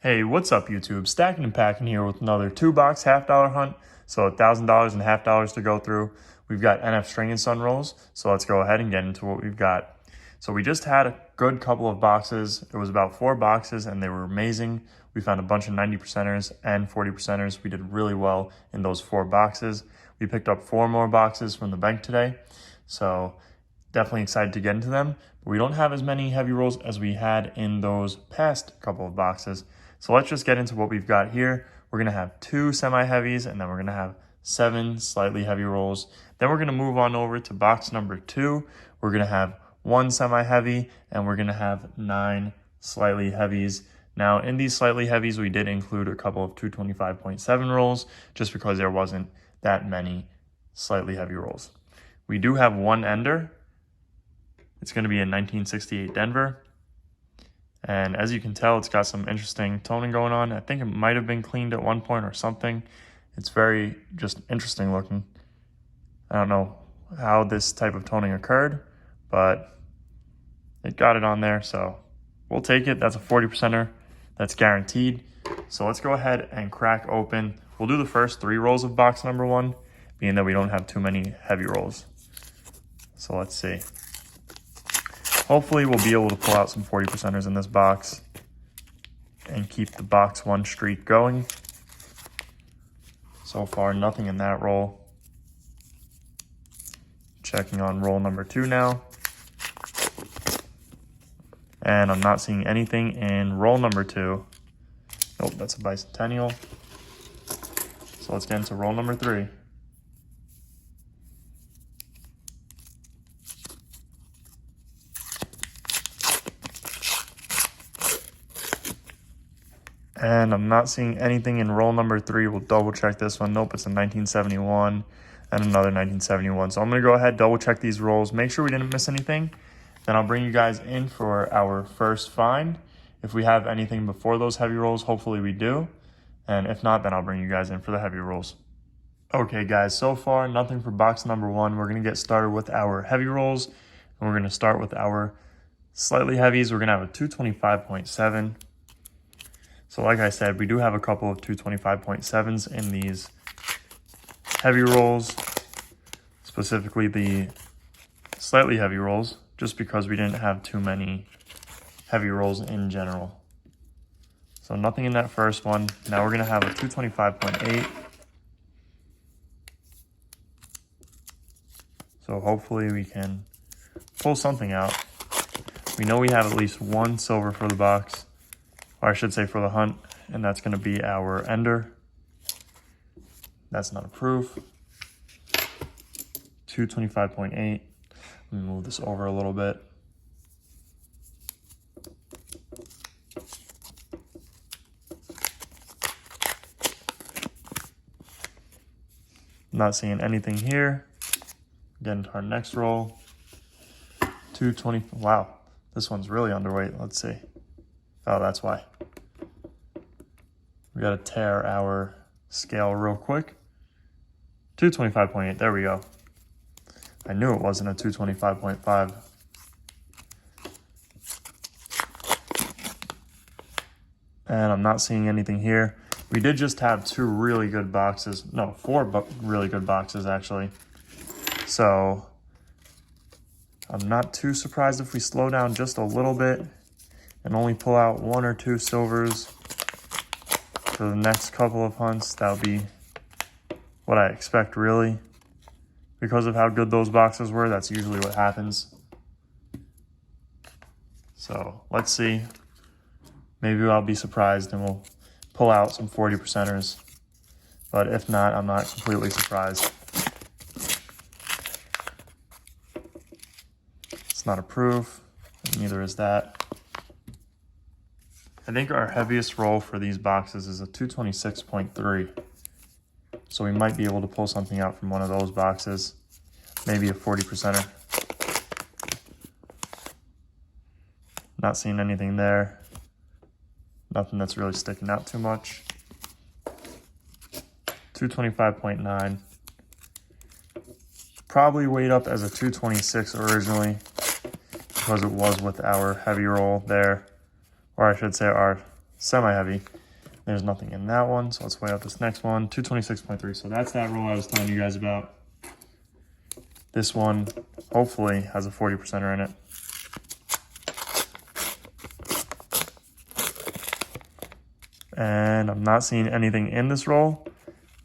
Hey, what's up YouTube? Stacking and Packing here with another 2-box half-dollar hunt. So $1,000 and half-dollars to go through. We've got NF String and Sun rolls. So let's go ahead and get into what we've got. So we just had a good couple of boxes. It was about 4 boxes and they were amazing. We found a bunch of 90%ers and 40%ers. We did really well in those 4 boxes. We picked up 4 more boxes from the bank today. So definitely excited to get into them. But we don't have as many heavy rolls as we had in those past couple of boxes. So let's just get into what we've got here. We're gonna have 2 semi-heavies and then we're gonna have 7 slightly heavy rolls. Then we're gonna move on over to box number 2. We're gonna have 1 semi-heavy and we're gonna have 9 slightly heavies. Now in these slightly heavies, we did include a couple of 225.7 rolls just because there wasn't that many slightly heavy rolls. We do have 1 ender. It's gonna be a 1968 Denver. And as you can tell, it's got some interesting toning going on. I think it might have been cleaned at one point or something. It's very just interesting looking. I don't know how this type of toning occurred, but it got it on there, so we'll take it. That's a 40%er. That's guaranteed. So let's go ahead and crack open. We'll do the first 3 rolls of box number 1, being that we don't have too many heavy rolls. So let's see. Hopefully we'll be able to pull out some 40%ers in this box and keep the box 1 streak going. So far, nothing in that roll. Checking on roll number 2 now. And I'm not seeing anything in roll number 2. Nope, that's a bicentennial. So let's get into roll number 3. And I'm not seeing anything in roll number 3. We'll double check this one. Nope, it's a 1971 and another 1971. So I'm gonna go ahead, double check these rolls, make sure we didn't miss anything. Then I'll bring you guys in for our first find. If we have anything before those heavy rolls, hopefully we do. And if not, then I'll bring you guys in for the heavy rolls. Okay guys, so far nothing for box number 1. We're gonna get started with our heavy rolls. And we're gonna start with our slightly heavies. We're gonna have a 225.7. So like I said, we do have a couple of 225.7s in these heavy rolls, specifically the slightly heavy rolls, just because we didn't have too many heavy rolls in general. So nothing in that first one. Now we're gonna have a 225.8. So hopefully we can pull something out. We know we have at least 1 silver for the box. Or I should say for the hunt, and that's going to be our ender. That's not a proof. 225.8. Let me move this over a little bit. Not seeing anything here. Get into our next roll. 220. Wow, this one's really underweight. Let's see. Oh, that's why. We gotta tear our scale real quick. 225.8, there we go. I knew it wasn't a 225.5. And I'm not seeing anything here. We did just have 2 really good boxes. No, 4 really good boxes actually. So I'm not too surprised if we slow down just a little bit and only pull out 1 or 2 silvers for the next couple of hunts. That'll be what I expect, really. Because of how good those boxes were, that's usually what happens. So let's see. Maybe I'll be surprised and we'll pull out some 40%ers. But if not, I'm not completely surprised. It's not a proof, and neither is that. I think our heaviest roll for these boxes is a 226.3. So we might be able to pull something out from one of those boxes. Maybe a 40%er. Not seeing anything there. Nothing that's really sticking out too much. 225.9. Probably weighed up as a 226 originally because it was with our heavy roll there. Or I should say our semi-heavy. There's nothing in that one, so let's weigh out this next one. 226.3. So that's that roll I was telling you guys about. This one hopefully has a 40%er in it. And I'm not seeing anything in this roll.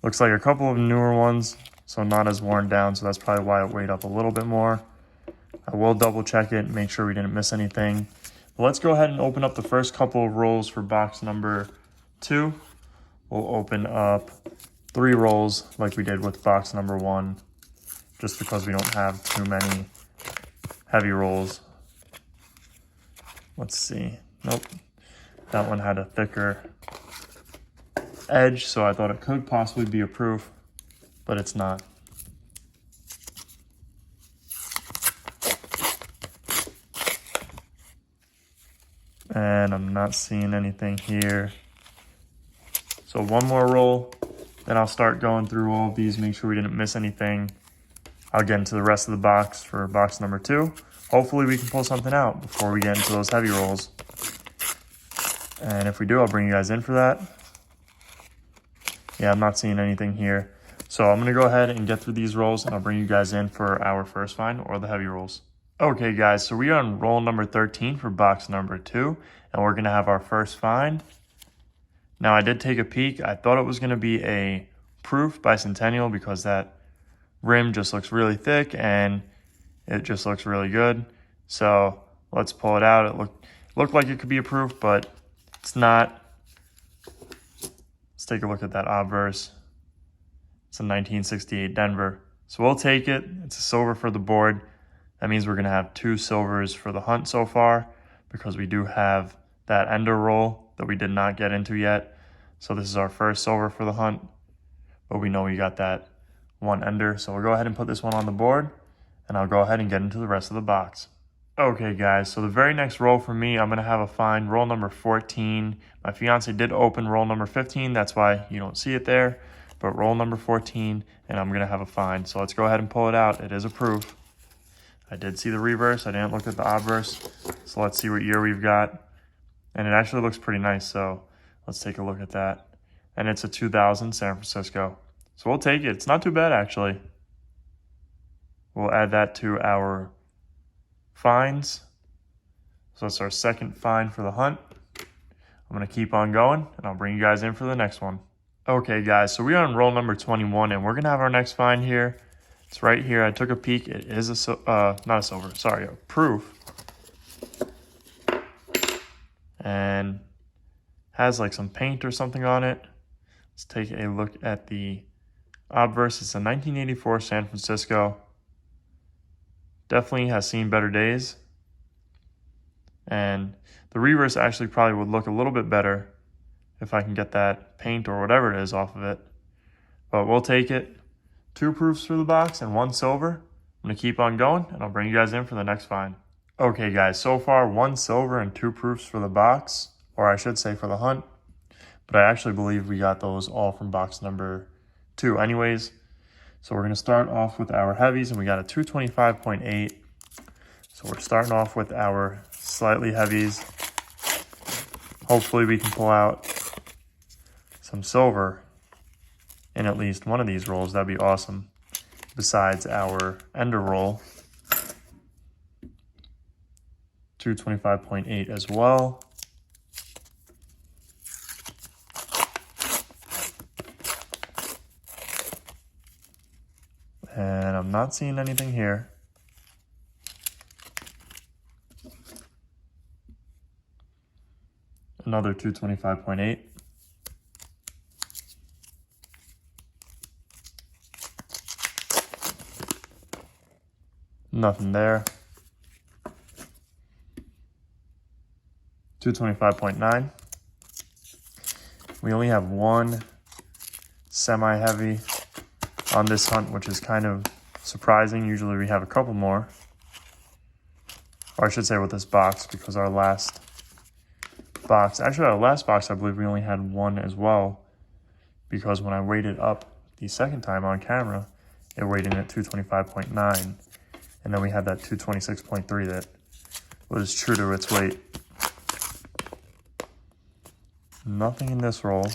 Looks like a couple of newer ones, so not as worn down, so that's probably why it weighed up a little bit more. I will double check it, make sure we didn't miss anything. But let's go ahead and open up the first couple of rolls for box number 2. We'll open up 3 rolls like we did with box number 1, just because we don't have too many heavy rolls. Let's see. Nope. That one had a thicker edge, so I thought it could possibly be a proof, but it's not. And I'm not seeing anything here. So one more roll, then I'll start going through all of these, make sure we didn't miss anything. I'll get into the rest of the box for box number 2. Hopefully we can pull something out before we get into those heavy rolls. And if we do, I'll bring you guys in for that. Yeah, I'm not seeing anything here. So I'm gonna go ahead and get through these rolls and I'll bring you guys in for our first find or the heavy rolls. Okay guys, so we are on roll number 13 for box number 2, and we're gonna have our first find. Now I did take a peek. I thought it was gonna be a proof by Centennial because that rim just looks really thick and it just looks really good. So let's pull it out. It looked like it could be a proof, but it's not. Let's take a look at that obverse. It's a 1968 Denver. So we'll take it. It's a silver for the board. That means we're gonna have 2 silvers for the hunt so far because we do have that ender roll that we did not get into yet. So this is our first silver for the hunt, but we know we got that one ender. So we'll go ahead and put this one on the board and I'll go ahead and get into the rest of the box. Okay guys, so the very next roll for me, I'm gonna have a find, roll number 14. My fiance did open roll number 15, that's why you don't see it there, but roll number 14, and I'm gonna have a find. So let's go ahead and pull it out. It is a proof. I did see the reverse, I didn't look at the obverse. So let's see what year we've got. And it actually looks pretty nice, so let's take a look at that. And it's a 2000 San Francisco. So we'll take it, it's not too bad actually. We'll add that to our finds. So that's our second find for the hunt. I'm gonna keep on going and I'll bring you guys in for the next one. Okay guys, so we are on roll number 21 and we're gonna have our next find here. It's right here. I took a peek. It is not a silver, sorry, a proof. And has like some paint or something on it. Let's take a look at the obverse. It's a 1984 San Francisco. Definitely has seen better days. And the reverse actually probably would look a little bit better if I can get that paint or whatever it is off of it. But we'll take it. 2 proofs for the box and 1 silver. I'm gonna keep on going and I'll bring you guys in for the next find. Okay guys, so far 1 silver and 2 proofs for the box, or I should say for the hunt. But I actually believe we got those all from box number 2 anyways. So we're gonna start off with our heavies and we got a 225.8. So we're starting off with our slightly heavies. Hopefully we can pull out some silver in at least one of these rolls. That'd be awesome. Besides our ender roll, 225.8 as well. And I'm not seeing anything here. Another 225.8. Nothing there. 225.9. We only have 1 semi-heavy on this hunt, which is kind of surprising. Usually we have a couple more. Or I should say with this box, because our last box, actually our last box, I believe we only had 1 as well. Because when I weighed it up the second time on camera, it weighed in at 225.9. And then we had that 226.3 that was true to its weight. Nothing in this roll.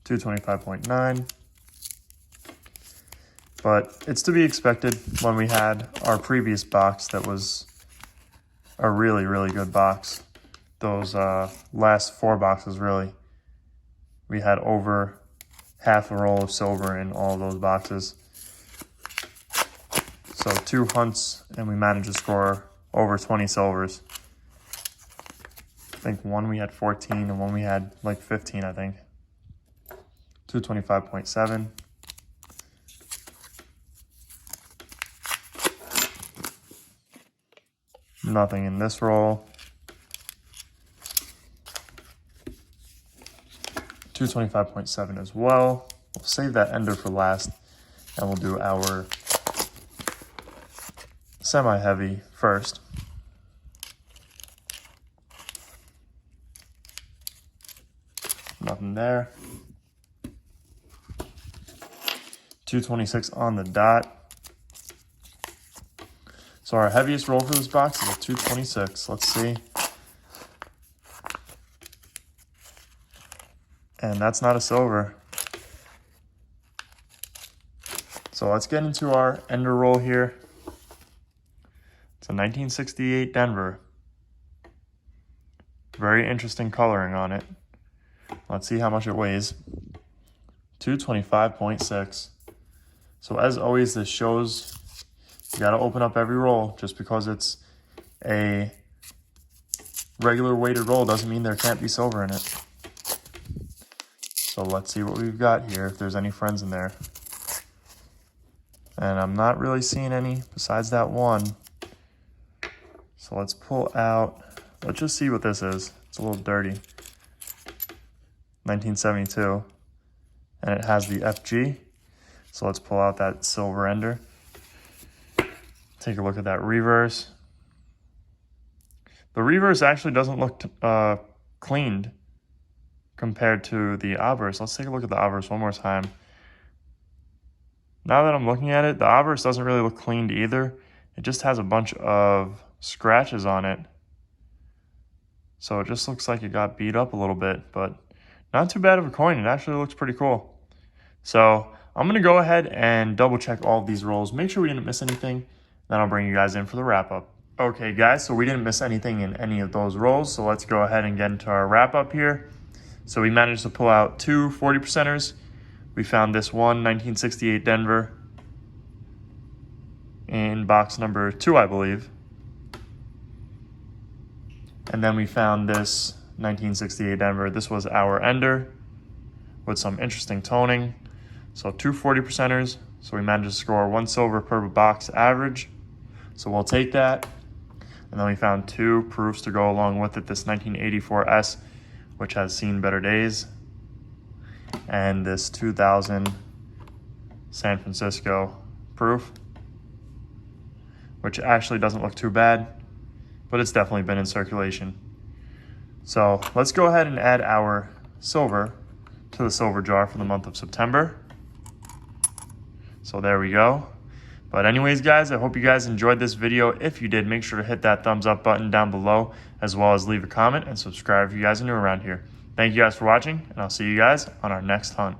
$225.9. But it's to be expected when we had our previous box that was a really, really good box. Those last 4 boxes, really. We had over half a roll of silver in all of those boxes. So 2 hunts, and we managed to score over 20 silvers. I think one we had 14 and one we had like 15, I think. 225.7. Nothing in this roll. 225.7 as well. We'll save that ender for last, and we'll do our semi-heavy first. Nothing there. 226 on the dot. So our heaviest roll for this box is a 226. Let's see. And that's not a silver. So let's get into our ender roll here. It's a 1968 Denver. Very interesting coloring on it. Let's see how much it weighs. 225.6. So as always, this shows you gotta open up every roll. Just because it's a regular weighted roll doesn't mean there can't be silver in it. So let's see what we've got here, if there's any friends in there. And I'm not really seeing any besides that one. So let's pull out, let's just see what this is. It's a little dirty. 1972. And it has the FG. So let's pull out that silver ender. Take a look at that reverse. The reverse actually doesn't look cleaned compared to the obverse. Let's take a look at the obverse one more time. Now that I'm looking at it, the obverse doesn't really look cleaned either. It just has a bunch of scratches on it. So it just looks like it got beat up a little bit, but not too bad of a coin. It actually looks pretty cool. So I'm gonna go ahead and double check all of these rolls, make sure we didn't miss anything. Then I'll bring you guys in for the wrap up. Okay guys, so we didn't miss anything in any of those rolls. So let's go ahead and get into our wrap up here. So we managed to pull out 2 40%ers. We found this one 1968 Denver in box number 2, I believe. And then we found this 1968 Denver. This was our ender with some interesting toning. So 2 40%ers. So we managed to score 1 silver per box average. So we'll take that. And then we found 2 proofs to go along with it. This 1984 S, which has seen better days. And this 2000 San Francisco proof, which actually doesn't look too bad, but it's definitely been in circulation. So let's go ahead and add our silver to the silver jar for the month of September. So there we go. But anyways, guys, I hope you guys enjoyed this video. If you did, make sure to hit that thumbs up button down below, as well as leave a comment and subscribe if you guys are new around here. Thank you guys for watching, and I'll see you guys on our next hunt.